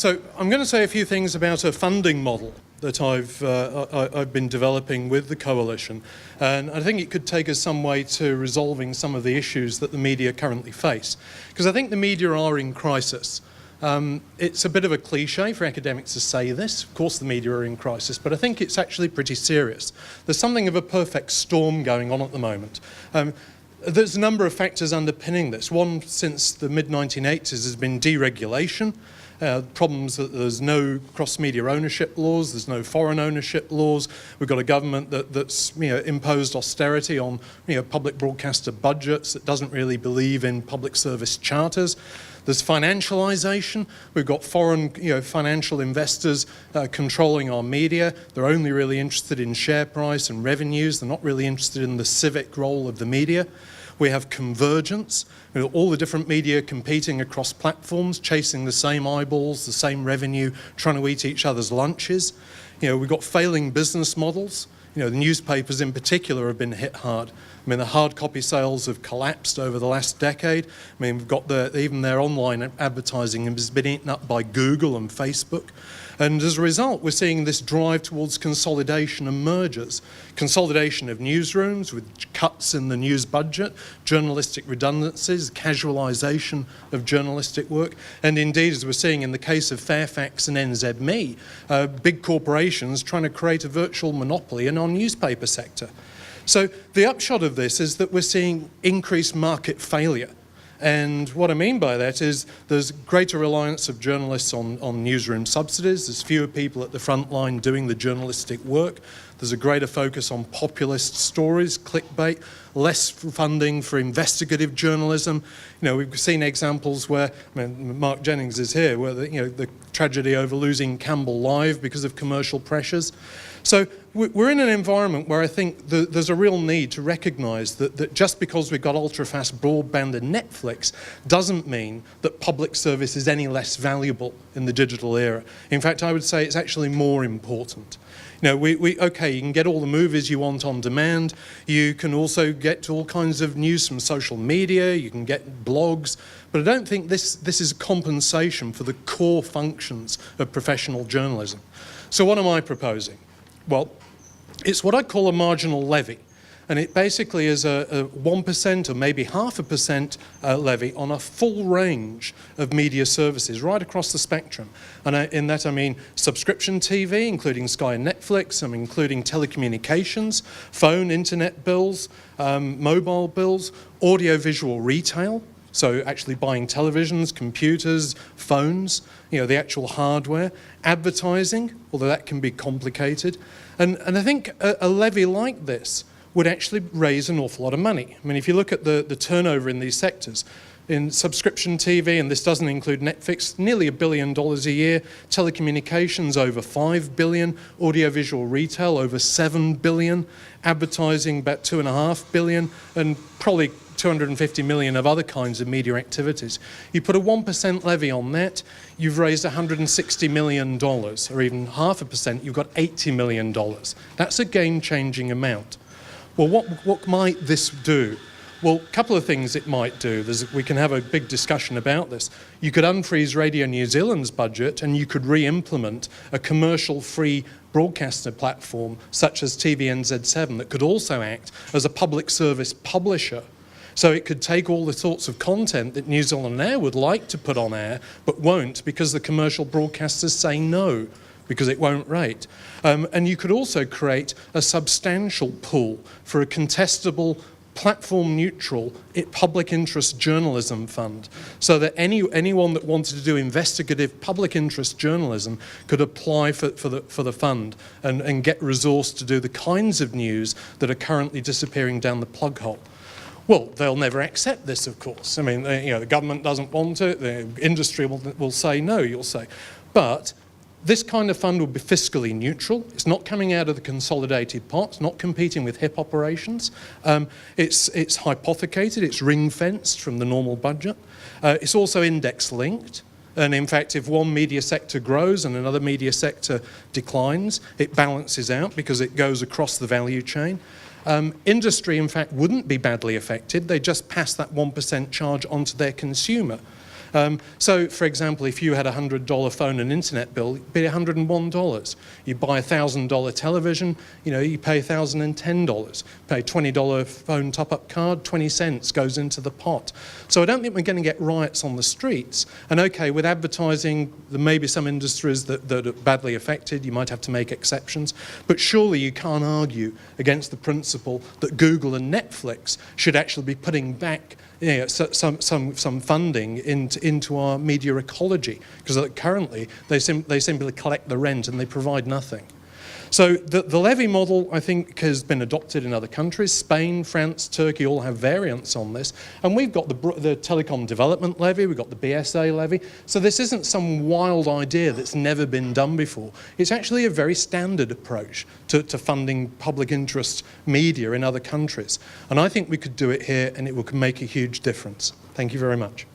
So I'm going to say a few things about a funding model that I've been developing with the coalition, and I think it could take us some way to resolving some of the issues that the media currently face, because I think the media are in crisis. It's a bit of a cliche for academics to say this. Of course the media are in crisis, but I think it's actually pretty serious. There's something of a perfect storm going on at the moment. There's a number of factors underpinning this. One, since the mid-1980s, has been deregulation. Problems that there's no cross-media ownership laws, there's no foreign ownership laws. We've got a government that's imposed austerity on public broadcaster budgets, that doesn't really believe in public service charters. There's financialisation. We've got foreign financial investors controlling our media. They're only really interested in share price and revenues. They're not really interested in the civic role of the media. We have convergence, all the different media competing across platforms, chasing the same eyeballs, the same revenue, trying to eat each other's lunches. We've got failing business models. The newspapers in particular have been hit hard. The hard copy sales have collapsed over the last decade. We've got even their online advertising has been eaten up by Google and Facebook. And as a result, we're seeing this drive towards consolidation and mergers. Consolidation of newsrooms with cuts in the news budget, journalistic redundancies, casualisation of journalistic work, and indeed, as we're seeing in the case of Fairfax and NZME, big corporations trying to create a virtual monopoly in our newspaper sector. So the upshot of this is that we're seeing increased market failure. And what I mean by that is there's greater reliance of journalists on newsroom subsidies. There's fewer people at the front line doing the journalistic work. There's a greater focus on populist stories, clickbait, less funding for investigative journalism. We've seen examples where, Mark Jennings is here, where the tragedy over losing Campbell Live because of commercial pressures. So we're in an environment where I think there's a real need to recognise that just because we've got ultra-fast broadband and Netflix doesn't mean that public service is any less valuable in the digital era. In fact, I would say it's actually more important. Okay, you can get all the movies you want on demand. You can also get all kinds of news from social media. You can get blogs. But I don't think this is compensation for the core functions of professional journalism. So what am I proposing? Well, it's what I call a marginal levy. And it basically is a 1% or maybe 0.5% levy on a full range of media services right across the spectrum. And in that I mean subscription TV, including Sky and Netflix, I'm including telecommunications, phone, internet bills, mobile bills, audiovisual retail, so actually buying televisions, computers, phones, the actual hardware, advertising, although that can be complicated. And I think a levy like this would actually raise an awful lot of money. If you look at the turnover in these sectors, in subscription TV, and this doesn't include Netflix, nearly $1 billion a year, telecommunications over $5 billion, audiovisual retail over $7 billion, advertising about $2.5 billion, and probably 250 million of other kinds of media activities. You put a 1% levy on that, you've raised $160 million, or even 0.5%, you've got $80 million. That's a game-changing amount. Well, what might this do? Well, a couple of things it might do. We can have a big discussion about this. You could unfreeze Radio New Zealand's budget and you could re-implement a commercial-free broadcaster platform such as TVNZ7 that could also act as a public service publisher. So it could take all the sorts of content that New Zealand Air would like to put on air, but won't because the commercial broadcasters say no, because it won't rate. And you could also create a substantial pool for a contestable, platform-neutral, public interest journalism fund, so that anyone that wanted to do investigative public interest journalism could apply for the fund and get resource to do the kinds of news that are currently disappearing down the plug hole. Well, they'll never accept this, of course. The government doesn't want it, the industry will say no, you'll say. But this kind of fund will be fiscally neutral. It's not coming out of the consolidated pot. It's not competing with HIP operations. It's hypothecated. It's ring-fenced from the normal budget. It's also index-linked. And in fact, if one media sector grows and another media sector declines, it balances out because it goes across the value chain. Industry, in fact, wouldn't be badly affected. They just pass that 1% charge onto their consumer. So, for example, if you had a $100 phone and internet bill, it'd be $101. You buy a $1,000 television, you pay $1,010. Pay $20 phone top-up card, 20 cents goes into the pot. So I don't think we're going to get riots on the streets. And okay, with advertising, there may be some industries that are badly affected. You might have to make exceptions. But surely you can't argue against the principle that Google and Netflix should actually be putting back some funding into our media ecology, because currently they simply collect the rent and they provide nothing. So the Levy model, I think, has been adopted in other countries. Spain, France, Turkey all have variants on this. And we've got the Telecom Development Levy, we've got the BSA levy. So this isn't some wild idea that's never been done before. It's actually a very standard approach to funding public interest media in other countries. And I think we could do it here, and it will make a huge difference. Thank you very much.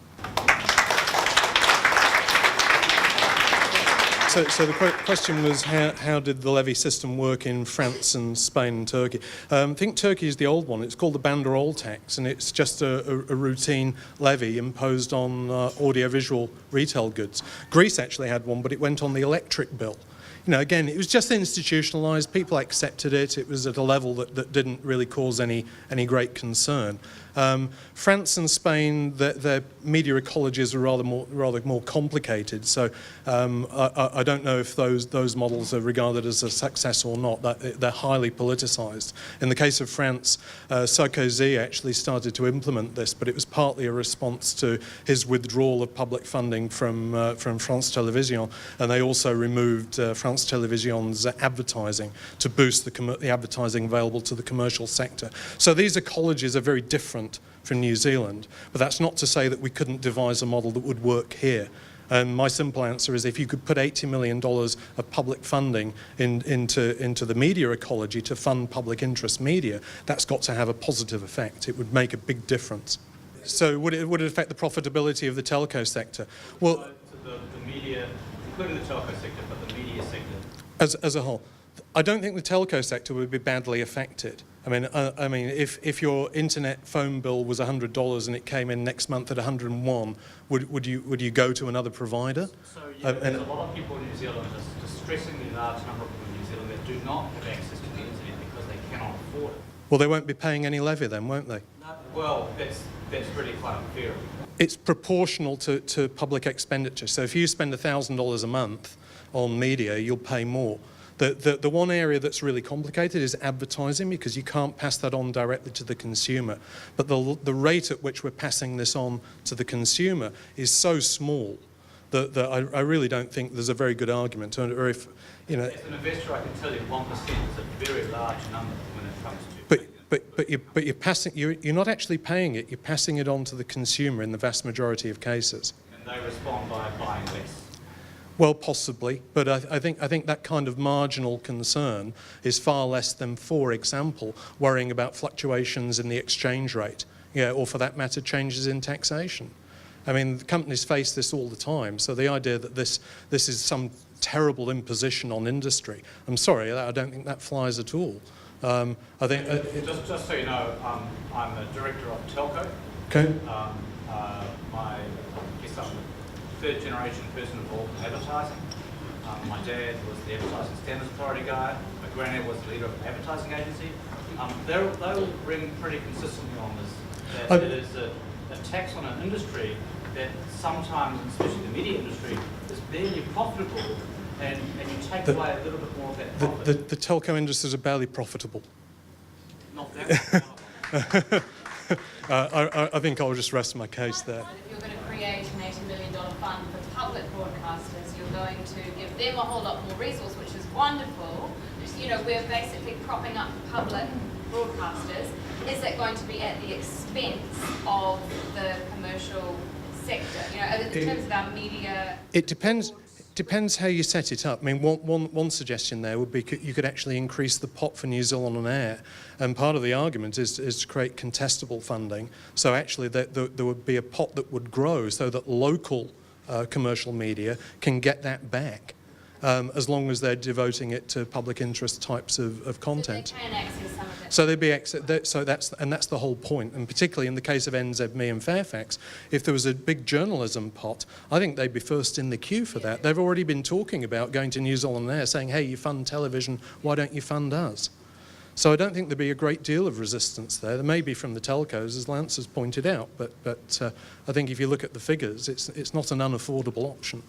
So the question was, how did the levy system work in France and Spain and Turkey? I think Turkey is the old one. It's called the banderole tax, and it's just a routine levy imposed on audiovisual retail goods. Greece actually had one, but it went on the electric bill. Again, it was just institutionalised. People accepted it. It was at a level that didn't really cause any great concern. France and Spain, their media ecologies are rather more complicated. So I don't know if those models are regarded as a success or not. They're highly politicized. In the case of France, Sarkozy actually started to implement this, but it was partly a response to his withdrawal of public funding from France Télévisions, and they also removed France Télévisions' advertising to boost the advertising available to the commercial sector. So these ecologies are very different from New Zealand, but that's not to say that we couldn't devise a model that would work here. And my simple answer is, if you could put $80 million of public funding into the media ecology to fund public interest media, that's got to have a positive effect. It would make a big difference. So would it affect the profitability of the telco sector? Well, to the media, including the telco sector, but the media sector as a whole, I don't think the telco sector would be badly affected. I mean, if your internet phone bill was $100 and it came in next month at $101, would you go to another provider? So there's a lot of people in New Zealand, a distressingly large number of people in New Zealand, that do not have access to the internet because they cannot afford it. Well, they won't be paying any levy then, won't they? No, well, that's really quite unfair. It's proportional to public expenditure. So if you spend $1,000 a month on media, you'll pay more. The one area that's really complicated is advertising, because you can't pass that on directly to the consumer. But the rate at which we're passing this on to the consumer is so small that I really don't think there's a very good argument. Or if, As an investor, I can tell you 1% is a very large number when it comes to... But you're passing, you're not actually paying it, you're passing it on to the consumer in the vast majority of cases. And they respond by buying less. Well, possibly, but I think that kind of marginal concern is far less than, for example, worrying about fluctuations in the exchange rate, or for that matter, changes in taxation. I mean, companies face this all the time, so the idea that this is some terrible imposition on industry, I'm sorry, I don't think that flies at all. I think just so you know, I'm a director of telco. Okay. I'm a third generation person involved in advertising. My dad was the advertising standards authority guy. My granddad was the leader of an advertising agency. They'll ring pretty consistently on this, that it is a tax on an industry that sometimes, especially the media industry, is barely profitable, and you take away a little bit more of that profit. The telco industries are barely profitable. Not that much. I think I'll just rest my case there. If you're going to create an $80 million fund for public broadcasters, you're going to give them a whole lot more resource, which is wonderful. We're basically propping up public broadcasters. Is that going to be at the expense of the commercial sector? In terms of our media... It depends how you set it up. I mean, one suggestion there would be you could actually increase the pot for New Zealand on air, and part of the argument is to create contestable funding. So actually there would be a pot that would grow so that local commercial media can get that back. as long as they're devoting it to public interest types of content. So they can access some of it. So they'd be that's the whole point. And particularly in the case of NZME and Fairfax, if there was a big journalism pot, I think they'd be first in the queue for that. They've already been talking about going to New Zealand Air, saying, "Hey, you fund television, why don't you fund us?" So I don't think there'd be a great deal of resistance there. There may be from the telcos, as Lance has pointed out, but I think if you look at the figures, it's not an unaffordable option.